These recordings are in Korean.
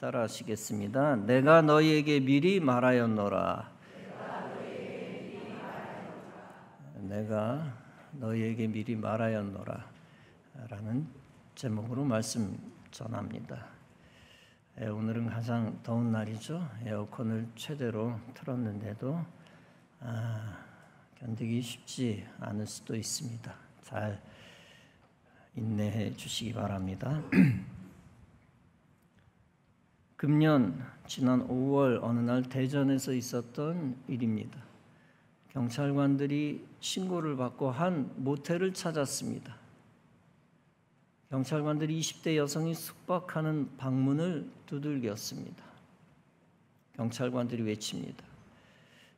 따라하시겠습니다. 내가 너희에게 미리 말하였노라. 내가 너희에게 미리 말하였노라 라는 제목으로 말씀 전합니다. 오늘은 가장 더운 날이죠. 에어컨을 최대로 틀었는데도 견디기 쉽지 않을 수도 있습니다. 잘 인내해 주시기 바랍니다. 금년 지난 5월 어느 날 대전에서 있었던 일입니다. 경찰관들이 신고를 받고 한 모텔을 찾았습니다. 경찰관들이 20대 여성이 숙박하는 방문을 두들겼습니다. 경찰관들이 외칩니다.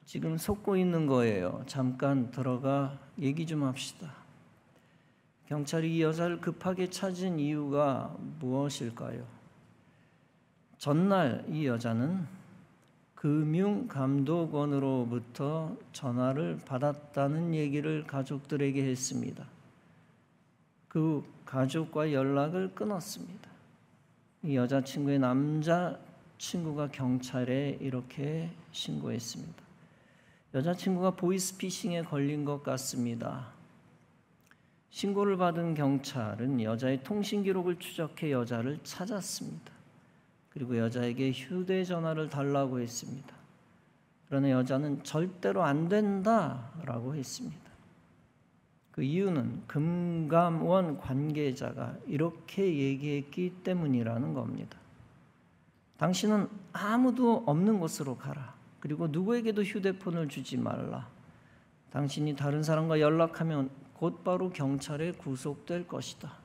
지금 속고 있는 거예요. 잠깐 들어가 얘기 좀 합시다. 경찰이 이 여자를 급하게 찾은 이유가 무엇일까요? 전날 이 여자는 금융감독원으로부터 전화를 받았다는 얘기를 가족들에게 했습니다. 그 가족과 연락을 끊었습니다. 이 여자친구의 남자친구가 경찰에 이렇게 신고했습니다. 여자친구가 보이스피싱에 걸린 것 같습니다. 신고를 받은 경찰은 여자의 통신 기록을 추적해 여자를 찾았습니다. 그리고 여자에게 휴대전화를 달라고 했습니다. 그러나 여자는 절대로 안 된다라고 했습니다. 그 이유는 금감원 관계자가 이렇게 얘기했기 때문이라는 겁니다. 당신은 아무도 없는 곳으로 가라. 그리고 누구에게도 휴대폰을 주지 말라. 당신이 다른 사람과 연락하면 곧바로 경찰에 구속될 것이다.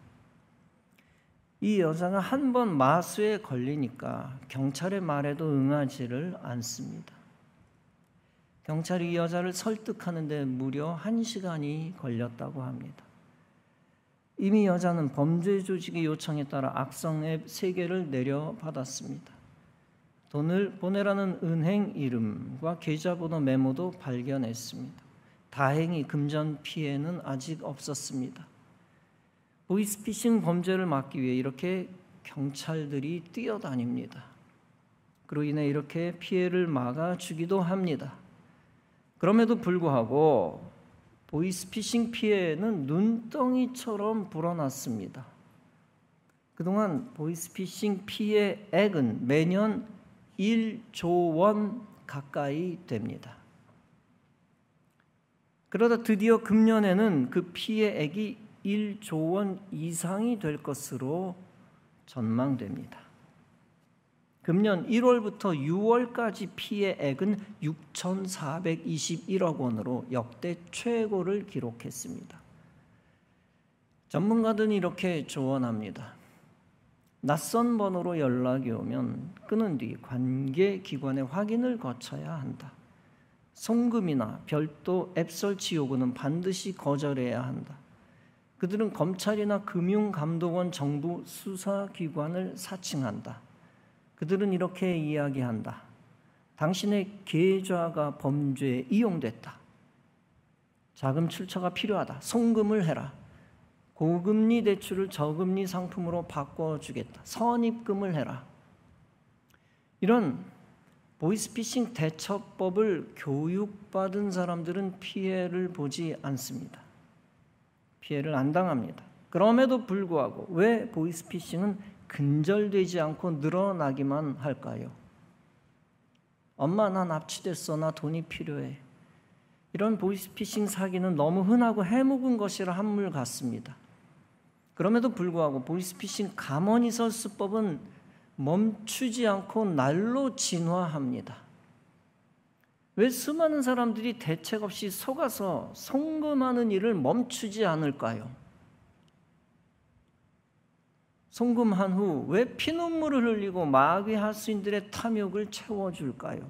이 여자가 한 번 마수에 걸리니까 경찰의 말에도 응하지를 않습니다. 경찰이 이 여자를 설득하는데 무려 1시간이 걸렸다고 합니다. 이미 여자는 범죄 조직의 요청에 따라 악성 앱 3개를 내려받았습니다. 돈을 보내라는 은행 이름과 계좌번호 메모도 발견했습니다. 다행히 금전 피해는 아직 없었습니다. 보이스피싱 범죄를 막기 위해 이렇게 경찰들이 뛰어다닙니다. 그로 인해 이렇게 피해를 막아주기도 합니다. 그럼에도 불구하고 보이스피싱 피해는 눈덩이처럼 불어났습니다. 그동안 보이스피싱 피해액은 매년 1조 원 가까이 됩니다. 그러다 드디어 금년에는 그 피해액이 1조 원 이상이 될 것으로 전망됩니다. 금년 1월부터 6월까지 피해액은 6,421억 원으로 역대 최고를 기록했습니다. 전문가들은 이렇게 조언합니다. 낯선 번호로 연락이 오면 끊은 뒤 관계기관의 확인을 거쳐야 한다. 송금이나 별도 앱 설치 요구는 반드시 거절해야 한다. 그들은 검찰이나 금융감독원 정부 수사기관을 사칭한다. 그들은 이렇게 이야기한다. 당신의 계좌가 범죄에 이용됐다. 자금 출처가 필요하다. 송금을 해라. 고금리 대출을 저금리 상품으로 바꿔주겠다. 선입금을 해라. 이런 보이스피싱 대처법을 교육받은 사람들은 피해를 보지 않습니다. 피해를 안 당합니다. 그럼에도 불구하고 왜 보이스피싱은 근절되지 않고 늘어나기만 할까요? 엄마 나 납치됐어. 나 돈이 필요해. 이런 보이스피싱 사기는 너무 흔하고 해묵은 것이라 한물 같습니다. 그럼에도 불구하고 보이스피싱 가만히 설 수법은 멈추지 않고 날로 진화합니다. 왜 수많은 사람들이 대책 없이 속아서 송금하는 일을 멈추지 않을까요? 송금한 후 왜 피눈물을 흘리고 마귀 하수인들의 탐욕을 채워줄까요?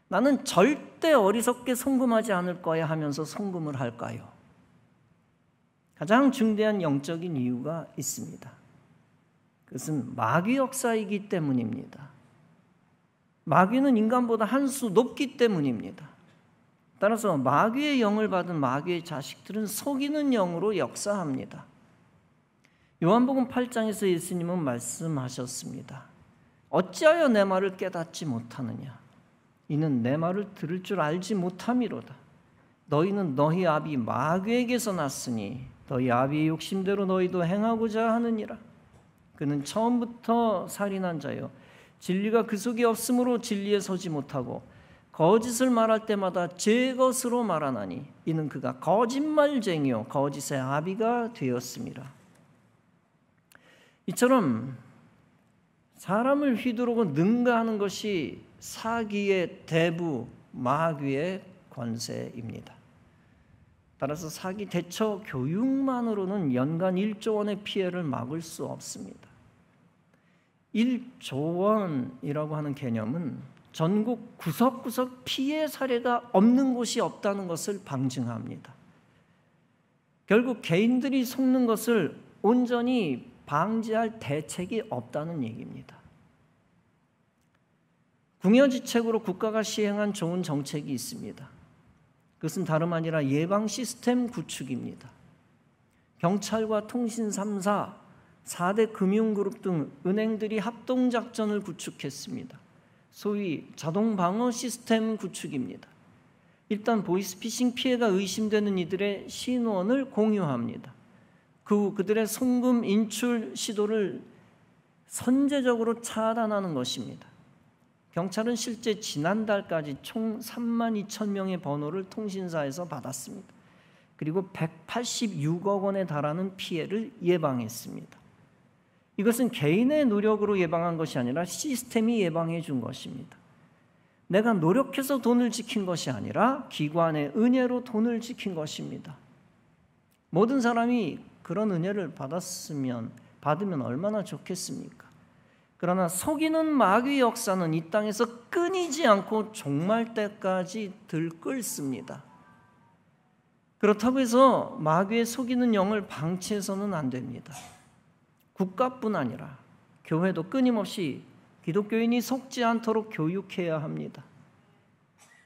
나는 절대 어리석게 송금하지 않을 거야 하면서 송금을 할까요? 가장 중대한 영적인 이유가 있습니다. 그것은 마귀 역사이기 때문입니다. 마귀는 인간보다 한 수 높기 때문입니다. 따라서 마귀의 영을 받은 마귀의 자식들은 속이는 영으로 역사합니다. 요한복음 8장에서 예수님은 말씀하셨습니다. 어찌하여 내 말을 깨닫지 못하느냐? 이는 내 말을 들을 줄 알지 못함이로다. 너희는 너희 아비 마귀에게서 났으니 너희 아비의 욕심대로 너희도 행하고자 하느니라. 그는 처음부터 살인한 자요 진리가 그 속에 없으므로 진리에 서지 못하고 거짓을 말할 때마다 제 것으로 말하나니 이는 그가 거짓말쟁이요 거짓의 아비가 되었음이라. 이처럼 사람을 휘두르고 능가하는 것이 사기의 대부 마귀의 권세입니다. 따라서 사기 대처 교육만으로는 연간 1조 원의 피해를 막을 수 없습니다. 1조 원이라고 하는 개념은 전국 구석구석 피해 사례가 없는 곳이 없다는 것을 방증합니다. 결국 개인들이 속는 것을 온전히 방지할 대책이 없다는 얘기입니다. 궁여지책으로 국가가 시행한 좋은 정책이 있습니다. 그것은 다름 아니라 예방 시스템 구축입니다. 경찰과 통신 3사, 4대 금융그룹 등 은행들이 합동작전을 구축했습니다. 소위 자동방어 시스템 구축입니다. 일단 보이스피싱 피해가 의심되는 이들의 신원을 공유합니다. 그 후 그들의 송금 인출 시도를 선제적으로 차단하는 것입니다. 경찰은 실제 지난달까지 총 32,000명의 번호를 통신사에서 받았습니다. 그리고 186억 원에 달하는 피해를 예방했습니다. 이것은 개인의 노력으로 예방한 것이 아니라 시스템이 예방해 준 것입니다. 내가 노력해서 돈을 지킨 것이 아니라 기관의 은혜로 돈을 지킨 것입니다. 모든 사람이 그런 은혜를 받으면 얼마나 좋겠습니까? 그러나 속이는 마귀 역사는 이 땅에서 끊이지 않고 종말 때까지 들끓습니다. 그렇다고 해서 마귀의 속이는 영을 방치해서는 안 됩니다. 국가뿐 아니라 교회도 끊임없이 기독교인이 속지 않도록 교육해야 합니다.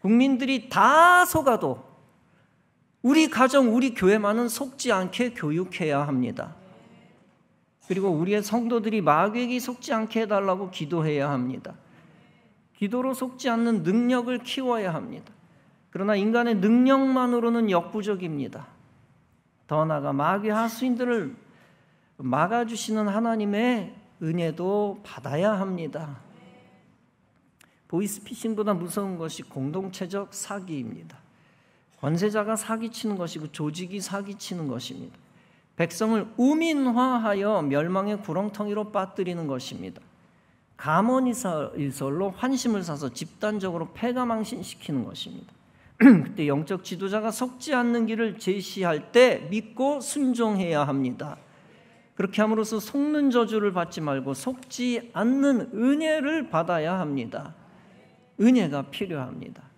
국민들이 다 속아도 우리 가정, 우리 교회만은 속지 않게 교육해야 합니다. 그리고 우리의 성도들이 마귀에게 속지 않게 해달라고 기도해야 합니다. 기도로 속지 않는 능력을 키워야 합니다. 그러나 인간의 능력만으로는 역부족입니다. 더 나아가 마귀 하수인들을 막아주시는 하나님의 은혜도 받아야 합니다. 보이스피싱보다 무서운 것이 공동체적 사기입니다. 권세자가 사기치는 것이고 조직이 사기치는 것입니다. 백성을 우민화하여 멸망의 구렁텅이로 빠뜨리는 것입니다. 감언일설로 환심을 사서 집단적으로 패가망신시키는 것입니다. 그때 영적 지도자가 속지 않는 길을 제시할 때 믿고 순종해야 합니다. 그렇게 함으로써 속는 저주를 받지 말고 속지 않는 은혜를 받아야 합니다. 은혜가 필요합니다.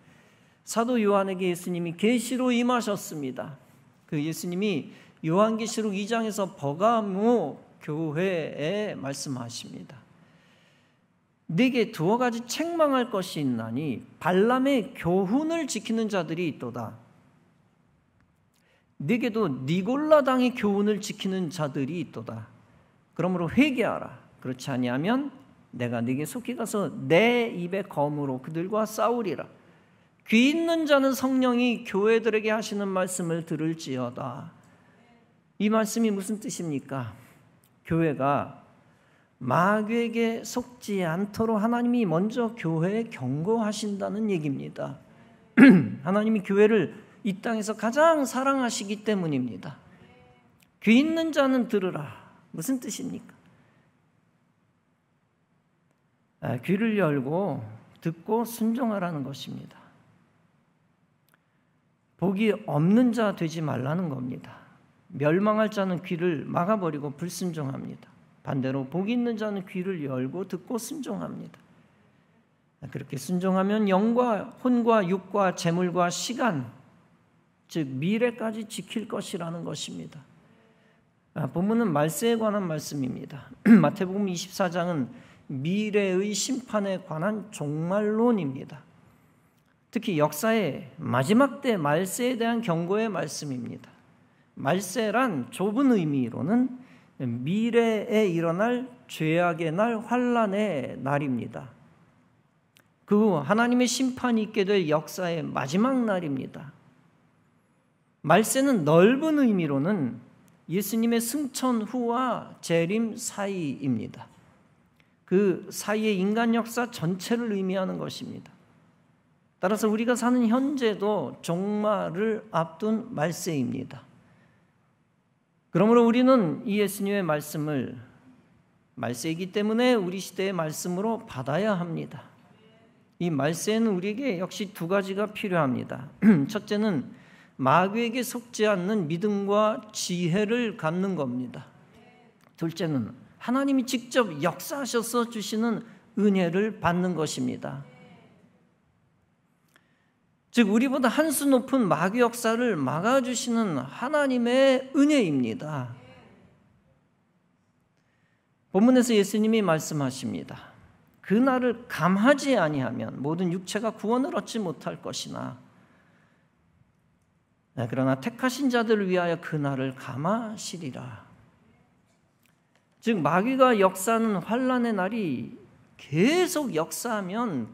사도 요한에게 예수님이 계시로 임하셨습니다. 그 예수님이 요한계시록 2장에서 버가모 교회에 말씀하십니다. 네게 두어 가지 책망할 것이 있나니 발람의 교훈을 지키는 자들이 있도다. 네게도 니골라당의 교훈을 지키는 자들이 있도다. 그러므로 회개하라. 그렇지 아니하면 내가 네게 속히 가서 내 입의 검으로 그들과 싸우리라. 귀 있는 자는 성령이 교회들에게 하시는 말씀을 들을지어다. 이 말씀이 무슨 뜻입니까? 교회가 마귀에게 속지 않도록 하나님이 먼저 교회에 경고하신다는 얘기입니다. 하나님이 교회를 이 땅에서 가장 사랑하시기 때문입니다. 귀 있는 자는 들으라. 무슨 뜻입니까? 귀를 열고 듣고 순종하라는 것입니다. 복이 없는 자 되지 말라는 겁니다. 멸망할 자는 귀를 막아버리고 불순종합니다. 반대로 복 있는 자는 귀를 열고 듣고 순종합니다. 그렇게 순종하면 영과 혼과 육과 재물과 시간, 즉 미래까지 지킬 것이라는 것입니다. 본문은 말세에 관한 말씀입니다. 마태복음 24장은 미래의 심판에 관한 종말론입니다. 특히 역사의 마지막 때 말세에 대한 경고의 말씀입니다. 말세란 좁은 의미로는 미래에 일어날 죄악의 날, 환난의 날입니다. 그 후 하나님의 심판이 있게 될 역사의 마지막 날입니다. 말세는 넓은 의미로는 예수님의 승천 후와 재림 사이입니다. 그 사이의 인간 역사 전체를 의미하는 것입니다. 따라서 우리가 사는 현재도 종말을 앞둔 말세입니다. 그러므로 우리는 이 예수님의 말씀을 말세이기 때문에 우리 시대의 말씀으로 받아야 합니다. 이 말세에는 우리에게 역시 두 가지가 필요합니다. 첫째는 마귀에게 속지 않는 믿음과 지혜를 갖는 겁니다. 둘째는 하나님이 직접 역사하셔서 주시는 은혜를 받는 것입니다. 즉 우리보다 한 수 높은 마귀 역사를 막아주시는 하나님의 은혜입니다. 본문에서 예수님이 말씀하십니다. 그날을 감하지 아니하면 모든 육체가 구원을 얻지 못할 것이나 그러나 택하신 자들을 위하여 그날을 감하시리라. 즉 마귀가 역사하는 환난의 날이 계속 역사하면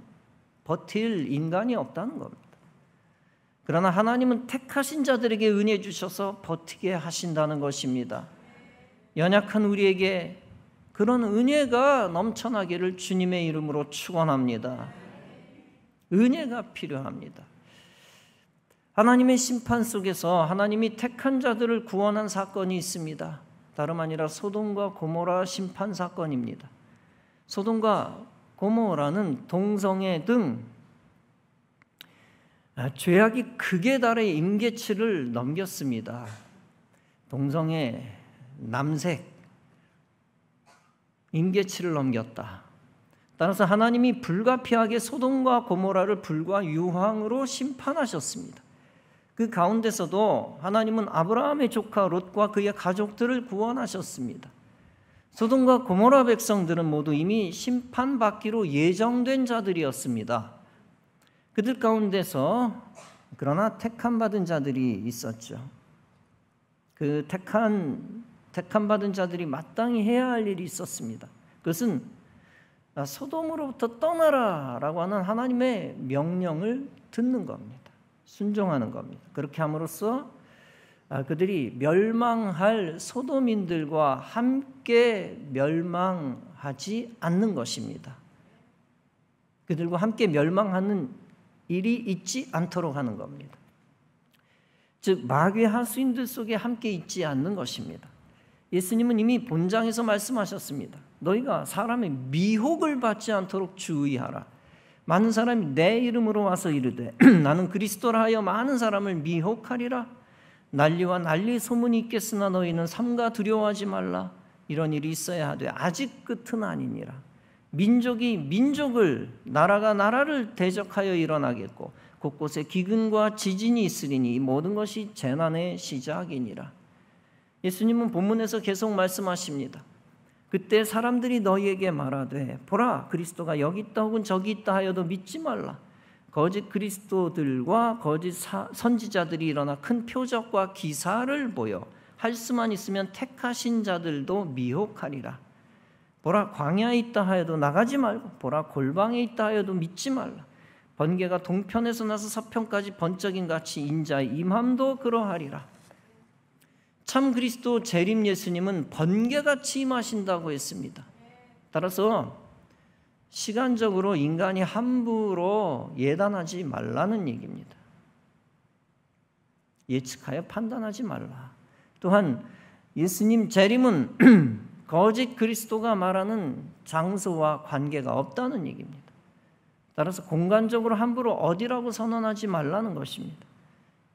버틸 인간이 없다는 겁니다. 그러나 하나님은 택하신 자들에게 은혜 주셔서 버티게 하신다는 것입니다. 연약한 우리에게 그런 은혜가 넘쳐나기를 주님의 이름으로 축원합니다. 은혜가 필요합니다. 하나님의 심판 속에서 하나님이 택한 자들을 구원한 사건이 있습니다. 다름 아니라 소돔과 고모라 심판 사건입니다. 소돔과 고모라는 동성애 등 죄악이 극에 달해 임계치를 넘겼습니다. 동성애, 남색, 임계치를 넘겼다. 따라서 하나님이 불가피하게 소돔과 고모라를 불과 유황으로 심판하셨습니다. 그 가운데서도 하나님은 아브라함의 조카 롯과 그의 가족들을 구원하셨습니다. 소돔과 고모라 백성들은 모두 이미 심판받기로 예정된 자들이었습니다. 그들 가운데서 그러나 택함받은 자들이 있었죠. 그 택함받은 자들이 마땅히 해야 할 일이 있었습니다. 그것은 소돔으로부터 떠나라라고 하는 하나님의 명령을 듣는 겁니다. 순종하는 겁니다. 그렇게 함으로써 그들이 멸망할 소돔인들과 함께 멸망하지 않는 것입니다. 그들과 함께 멸망하는 일이 있지 않도록 하는 겁니다. 즉 마귀의 하수인들 속에 함께 있지 않는 것입니다. 예수님은 이미 본장에서 말씀하셨습니다. 너희가 사람의 미혹을 받지 않도록 주의하라. 많은 사람이 내 이름으로 와서 이르되 나는 그리스도라 하여 많은 사람을 미혹하리라. 난리와 난리 소문이 있겠으나 너희는 삼가 두려워하지 말라. 이런 일이 있어야 하되 아직 끝은 아니니라. 민족이 민족을, 나라가 나라를 대적하여 일어나겠고 곳곳에 기근과 지진이 있으리니 이 모든 것이 재난의 시작이니라. 예수님은 본문에서 계속 말씀하십니다. 그때 사람들이 너희에게 말하되 보라 그리스도가 여기 있다 혹은 저기 있다 하여도 믿지 말라. 거짓 그리스도들과 거짓 선지자들이 일어나 큰 표적과 기사를 보여 할 수만 있으면 택하신 자들도 미혹하리라. 보라 광야에 있다 하여도 나가지 말고 보라 골방에 있다 하여도 믿지 말라. 번개가 동편에서 나서 서편까지 번쩍인 같이 인자의 임함도 그러하리라. 참 그리스도 재림 예수님은 번개같이 임하신다고 했습니다. 따라서 시간적으로 인간이 함부로 예단하지 말라는 얘기입니다. 예측하여 판단하지 말라. 또한 예수님 재림은 거짓 그리스도가 말하는 장소와 관계가 없다는 얘기입니다. 따라서 공간적으로 함부로 어디라고 선언하지 말라는 것입니다.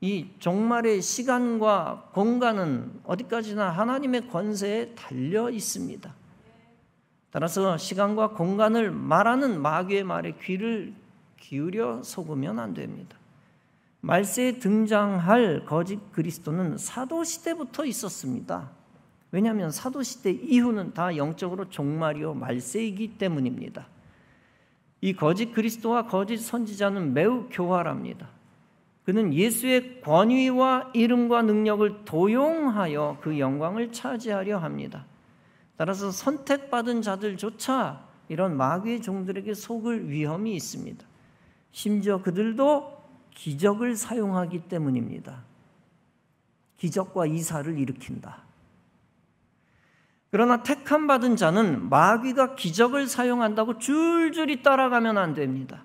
이 종말의 시간과 공간은 어디까지나 하나님의 권세에 달려 있습니다. 따라서 시간과 공간을 말하는 마귀의 말에 귀를 기울여 속으면 안 됩니다. 말세에 등장할 거짓 그리스도는 사도시대부터 있었습니다. 왜냐하면 사도시대 이후는 다 영적으로 종말이요 말세이기 때문입니다. 이 거짓 그리스도와 거짓 선지자는 매우 교활합니다. 그는 예수의 권위와 이름과 능력을 도용하여 그 영광을 차지하려 합니다. 따라서 선택받은 자들조차 이런 마귀의 종들에게 속을 위험이 있습니다. 심지어 그들도 기적을 사용하기 때문입니다. 기적과 이사를 일으킨다. 그러나 택함받은 자는 마귀가 기적을 사용한다고 줄줄이 따라가면 안 됩니다.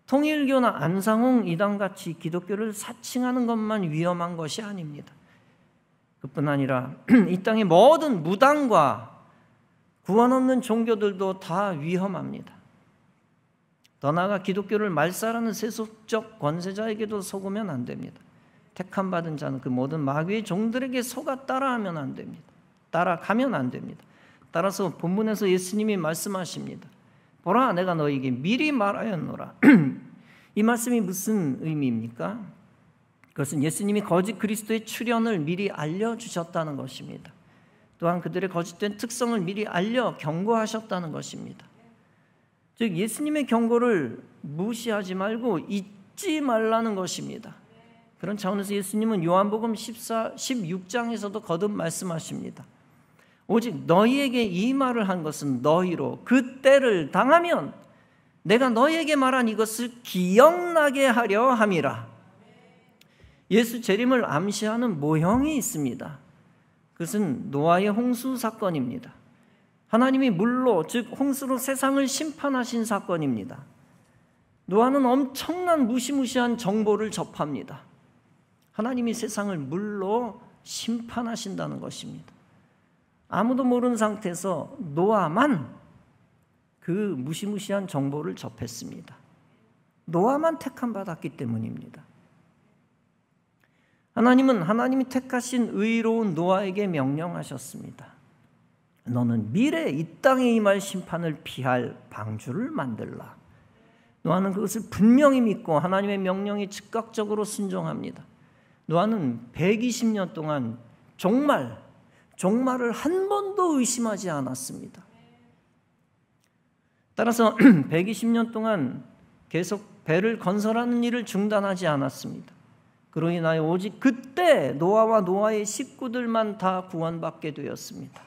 통일교나 안상홍 이단같이 기독교를 사칭하는 것만 위험한 것이 아닙니다. 그뿐 아니라 이 땅의 모든 무당과 구원 없는 종교들도 다 위험합니다. 더 나아가 기독교를 말살하는 세속적 권세자에게도 속으면 안 됩니다. 택함받은 자는 그 모든 마귀의 종들에게 속아 따라가면 안 됩니다. 따라서 본문에서 예수님이 말씀하십니다. 보라, 내가 너에게 미리 말하였노라. 이 말씀이 무슨 의미입니까? 그것은 예수님이 거짓 그리스도의 출현을 미리 알려주셨다는 것입니다. 또한 그들의 거짓된 특성을 미리 알려 경고하셨다는 것입니다. 즉 예수님의 경고를 무시하지 말고 잊지 말라는 것입니다. 그런 차원에서 예수님은 요한복음 16장에서도 거듭 말씀하십니다. 오직 너희에게 이 말을 한 것은 너희로 그 때를 당하면 내가 너희에게 말한 이것을 기억나게 하려 함이라. 예수 재림을 암시하는 모형이 있습니다. 그것은 노아의 홍수 사건입니다. 하나님이 물로, 즉 홍수로 세상을 심판하신 사건입니다. 노아는 엄청난 무시무시한 정보를 접합니다. 하나님이 세상을 물로 심판하신다는 것입니다. 아무도 모르는 상태에서 노아만 그 무시무시한 정보를 접했습니다. 노아만 택함받았기 때문입니다. 하나님은 하나님이 택하신 의로운 노아에게 명령하셨습니다. 너는 미래에 이 땅에 임할 심판을 피할 방주를 만들라. 노아는 그것을 분명히 믿고 하나님의 명령에 즉각적으로 순종합니다. 노아는 120년 동안 종말을 한 번도 의심하지 않았습니다. 따라서 120년 동안 계속 배를 건설하는 일을 중단하지 않았습니다. 그로 인하여 오직 그때 노아와 노아의 식구들만 다 구원받게 되었습니다.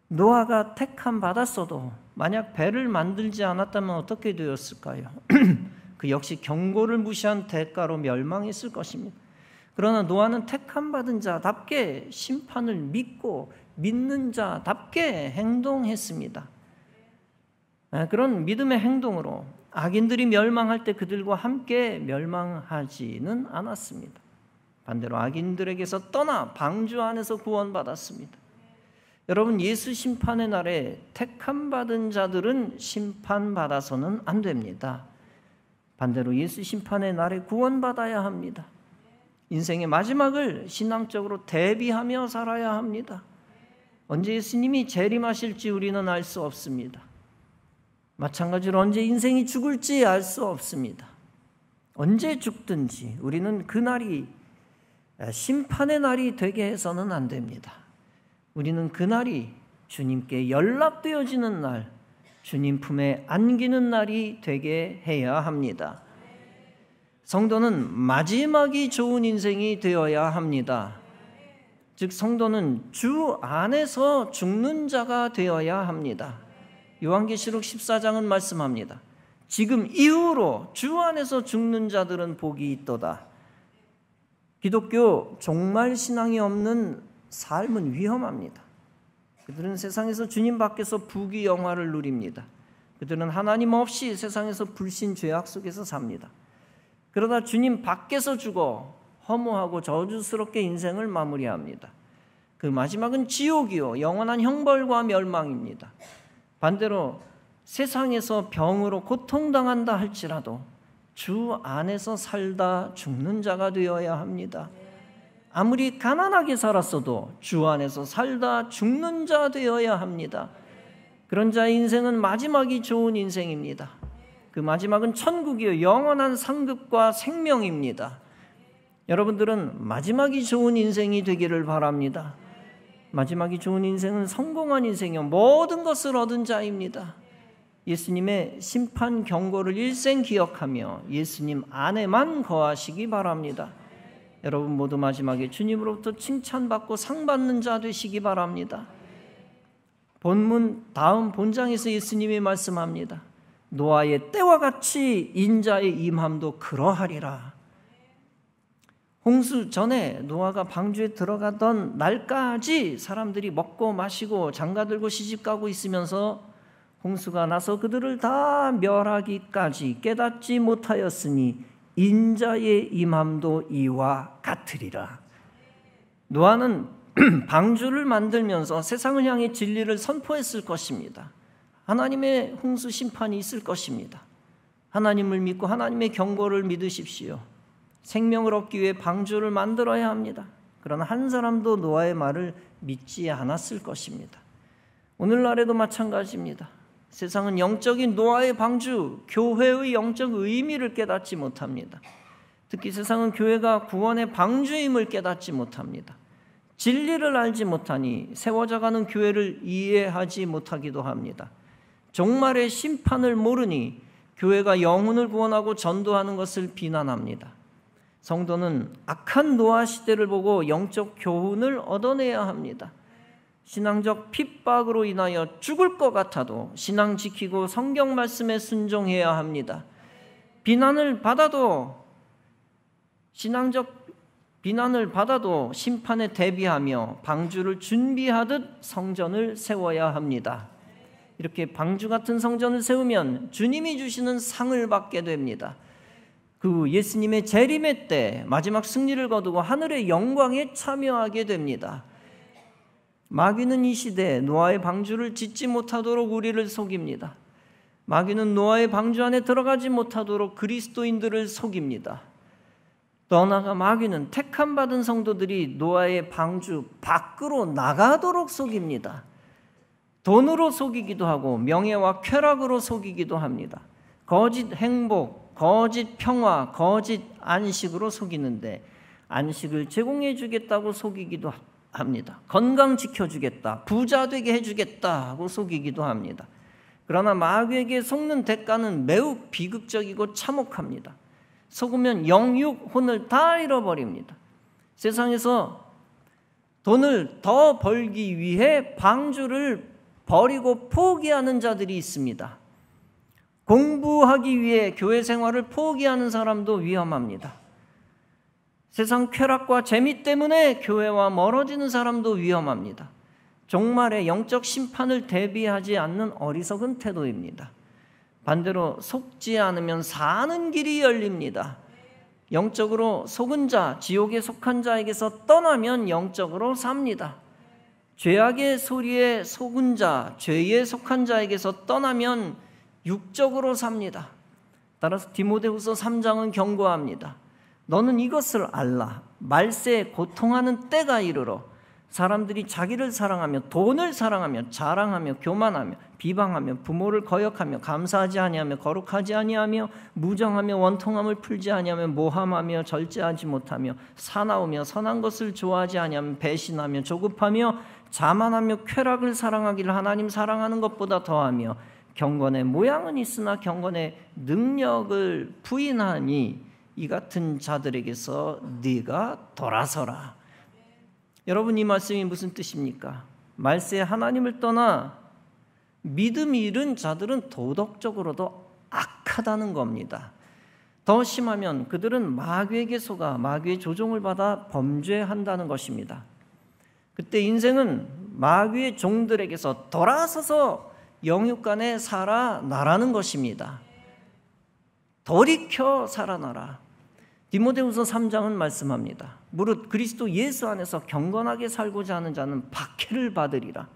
노아가 택함 받았어도 만약 배를 만들지 않았다면 어떻게 되었을까요? 그 역시 경고를 무시한 대가로 멸망했을 것입니다. 그러나 노아는 택함 받은 자답게 심판을 믿고 믿는 자답게 행동했습니다. 그런 믿음의 행동으로 악인들이 멸망할 때 그들과 함께 멸망하지는 않았습니다. 반대로 악인들에게서 떠나 방주 안에서 구원받았습니다. 여러분, 예수 심판의 날에 택함받은 자들은 심판받아서는 안 됩니다. 반대로 예수 심판의 날에 구원받아야 합니다. 인생의 마지막을 신앙적으로 대비하며 살아야 합니다. 언제 예수님이 재림하실지 우리는 알 수 없습니다. 마찬가지로 언제 인생이 죽을지 알 수 없습니다. 언제 죽든지 우리는 그 날이 심판의 날이 되게 해서는 안 됩니다. 우리는 그 날이 주님께 연락되어지는 날, 주님 품에 안기는 날이 되게 해야 합니다. 성도는 마지막이 좋은 인생이 되어야 합니다. 즉 성도는 주 안에서 죽는 자가 되어야 합니다. 요한계시록 14장은 말씀합니다. 지금 이후로 주 안에서 죽는 자들은 복이 있도다. 기독교 종말 신앙이 없는 삶은 위험합니다. 그들은 세상에서 주님 밖에서 부귀 영화를 누립니다. 그들은 하나님 없이 세상에서 불신 죄악 속에서 삽니다. 그러다 주님 밖에서 죽어 허무하고 저주스럽게 인생을 마무리합니다. 그 마지막은 지옥이요 영원한 형벌과 멸망입니다. 반대로 세상에서 병으로 고통당한다 할지라도 주 안에서 살다 죽는 자가 되어야 합니다. 아무리 가난하게 살았어도 주 안에서 살다 죽는 자 되어야 합니다. 그런 자의 인생은 마지막이 좋은 인생입니다. 그 마지막은 천국이요 영원한 상급과 생명입니다. 여러분들은 마지막이 좋은 인생이 되기를 바랍니다. 마지막이 좋은 인생은 성공한 인생이요 모든 것을 얻은 자입니다. 예수님의 심판 경고를 일생 기억하며 예수님 안에만 거하시기 바랍니다. 여러분 모두 마지막에 주님으로부터 칭찬받고 상 받는 자 되시기 바랍니다. 본문 다음 본장에서 예수님이 말씀합니다. 노아의 때와 같이 인자의 임함도 그러하리라. 홍수 전에 노아가 방주에 들어가던 날까지 사람들이 먹고 마시고 장가들고 시집가고 있으면서 홍수가 나서 그들을 다 멸하기까지 깨닫지 못하였으니 인자의 임함도 이와 같으리라. 노아는 방주를 만들면서 세상을 향해 진리를 선포했을 것입니다. 하나님의 홍수 심판이 있을 것입니다. 하나님을 믿고 하나님의 경고를 믿으십시오. 생명을 얻기 위해 방주를 만들어야 합니다. 그러나 한 사람도 노아의 말을 믿지 않았을 것입니다. 오늘날에도 마찬가지입니다. 세상은 영적인 노아의 방주, 교회의 영적 의미를 깨닫지 못합니다. 특히 세상은 교회가 구원의 방주임을 깨닫지 못합니다. 진리를 알지 못하니 세워져가는 교회를 이해하지 못하기도 합니다. 종말의 심판을 모르니 교회가 영혼을 구원하고 전도하는 것을 비난합니다. 성도는 악한 노아 시대를 보고 영적 교훈을 얻어내야 합니다. 신앙적 핍박으로 인하여 죽을 것 같아도 신앙 지키고 성경 말씀에 순종해야 합니다. 비난을 받아도 신앙적 비난을 받아도 심판에 대비하며 방주를 준비하듯 성전을 세워야 합니다. 이렇게 방주 같은 성전을 세우면 주님이 주시는 상을 받게 됩니다. 그 예수님의 재림의 때 마지막 승리를 거두고 하늘의 영광에 참여하게 됩니다. 마귀는 이 시대에 노아의 방주를 짓지 못하도록 우리를 속입니다. 마귀는 노아의 방주 안에 들어가지 못하도록 그리스도인들을 속입니다. 또 나아가 마귀는 택함 받은 성도들이 노아의 방주 밖으로 나가도록 속입니다. 돈으로 속이기도 하고 명예와 쾌락으로 속이기도 합니다. 거짓 행복, 거짓 평화, 거짓 안식으로 속이는데 안식을 제공해 주겠다고 속이기도 합니다. 건강 지켜주겠다, 부자 되게 해주겠다 하고 속이기도 합니다. 그러나 마귀에게 속는 대가는 매우 비극적이고 참혹합니다. 속으면 영육, 혼을 다 잃어버립니다. 세상에서 돈을 더 벌기 위해 방주를 버리고 포기하는 자들이 있습니다. 공부하기 위해 교회 생활을 포기하는 사람도 위험합니다. 세상 쾌락과 재미 때문에 교회와 멀어지는 사람도 위험합니다. 종말의 영적 심판을 대비하지 않는 어리석은 태도입니다. 반대로 속지 않으면 사는 길이 열립니다. 영적으로 속은 자, 지옥에 속한 자에게서 떠나면 영적으로 삽니다. 죄악의 소리에 속은 자, 죄에 속한 자에게서 떠나면 육적으로 삽니다. 따라서 디모데후서 3장은 경고합니다. 너는 이것을 알라. 말세에 고통하는 때가 이르러 사람들이 자기를 사랑하며 돈을 사랑하며 자랑하며 교만하며 비방하며 부모를 거역하며 감사하지 아니하며 거룩하지 아니하며 무정하며 원통함을 풀지 아니하며 모함하며 절제하지 못하며 사나우며 선한 것을 좋아하지 아니하며 배신하며 조급하며 자만하며 쾌락을 사랑하기를 하나님 사랑하는 것보다 더하며 경건의 모양은 있으나 경건의 능력을 부인하니 이 같은 자들에게서 네가 돌아서라. 여러분, 이 말씀이 무슨 뜻입니까? 말세에 하나님을 떠나 믿음이 잃은 자들은 도덕적으로도 악하다는 겁니다. 더 심하면 그들은 마귀에게 속아 마귀의 조종을 받아 범죄한다는 것입니다. 그때 인생은 마귀의 종들에게서 돌아서서 영육간에 살아나라는 것입니다. 돌이켜 살아나라. 디모데후서 3장은 말씀합니다. 무릇 그리스도 예수 안에서 경건하게 살고자 하는 자는 박해를 받으리라.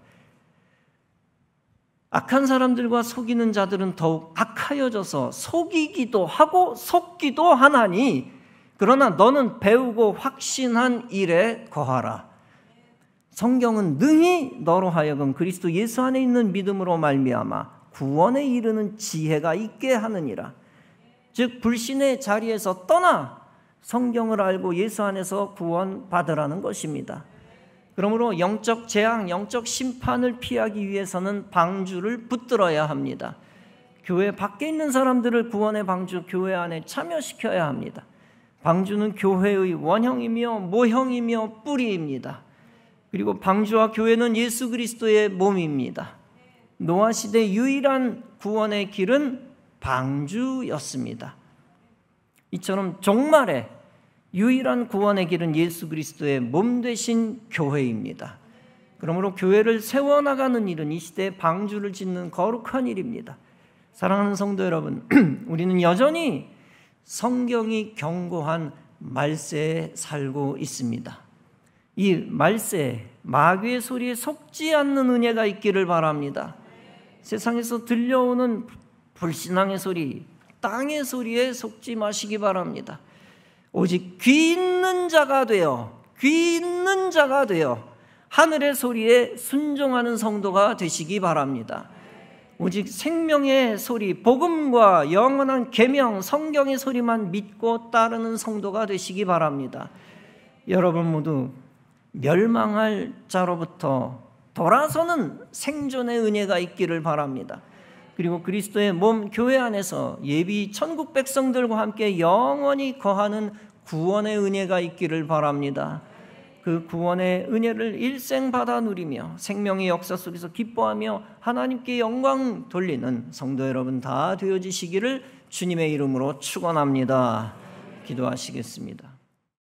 악한 사람들과 속이는 자들은 더욱 악하여져서 속이기도 하고 속기도 하나니 그러나 너는 배우고 확신한 일에 거하라. 성경은 능히 너로 하여금 그리스도 예수 안에 있는 믿음으로 말미암아 구원에 이르는 지혜가 있게 하느니라. 즉 불신의 자리에서 떠나 성경을 알고 예수 안에서 구원 받으라는 것입니다. 그러므로 영적 재앙, 영적 심판을 피하기 위해서는 방주를 붙들어야 합니다. 교회 밖에 있는 사람들을 구원의 방주 교회 안에 참여시켜야 합니다. 방주는 교회의 원형이며 모형이며 뿌리입니다. 그리고 방주와 교회는 예수 그리스도의 몸입니다. 노아 시대 유일한 구원의 길은 방주였습니다. 이처럼 종말에 유일한 구원의 길은 예수 그리스도의 몸 되신 교회입니다. 그러므로 교회를 세워나가는 일은 이 시대에 방주를 짓는 거룩한 일입니다. 사랑하는 성도 여러분, 우리는 여전히 성경이 경고한 말세에 살고 있습니다. 이 말세에 마귀의 소리에 속지 않는 은혜가 있기를 바랍니다. 세상에서 들려오는 불신앙의 소리, 땅의 소리에 속지 마시기 바랍니다. 오직 귀 있는 자가 되어 하늘의 소리에 순종하는 성도가 되시기 바랍니다. 오직 생명의 소리, 복음과 영원한 계명, 성경의 소리만 믿고 따르는 성도가 되시기 바랍니다. 여러분 모두 멸망할 자로부터 돌아서는 생존의 은혜가 있기를 바랍니다. 그리고 그리스도의 몸 교회 안에서 예비 천국 백성들과 함께 영원히 거하는 구원의 은혜가 있기를 바랍니다. 그 구원의 은혜를 일생 받아 누리며 생명의 역사 속에서 기뻐하며 하나님께 영광 돌리는 성도 여러분 다 되어지시기를 주님의 이름으로 축원합니다. 기도하시겠습니다.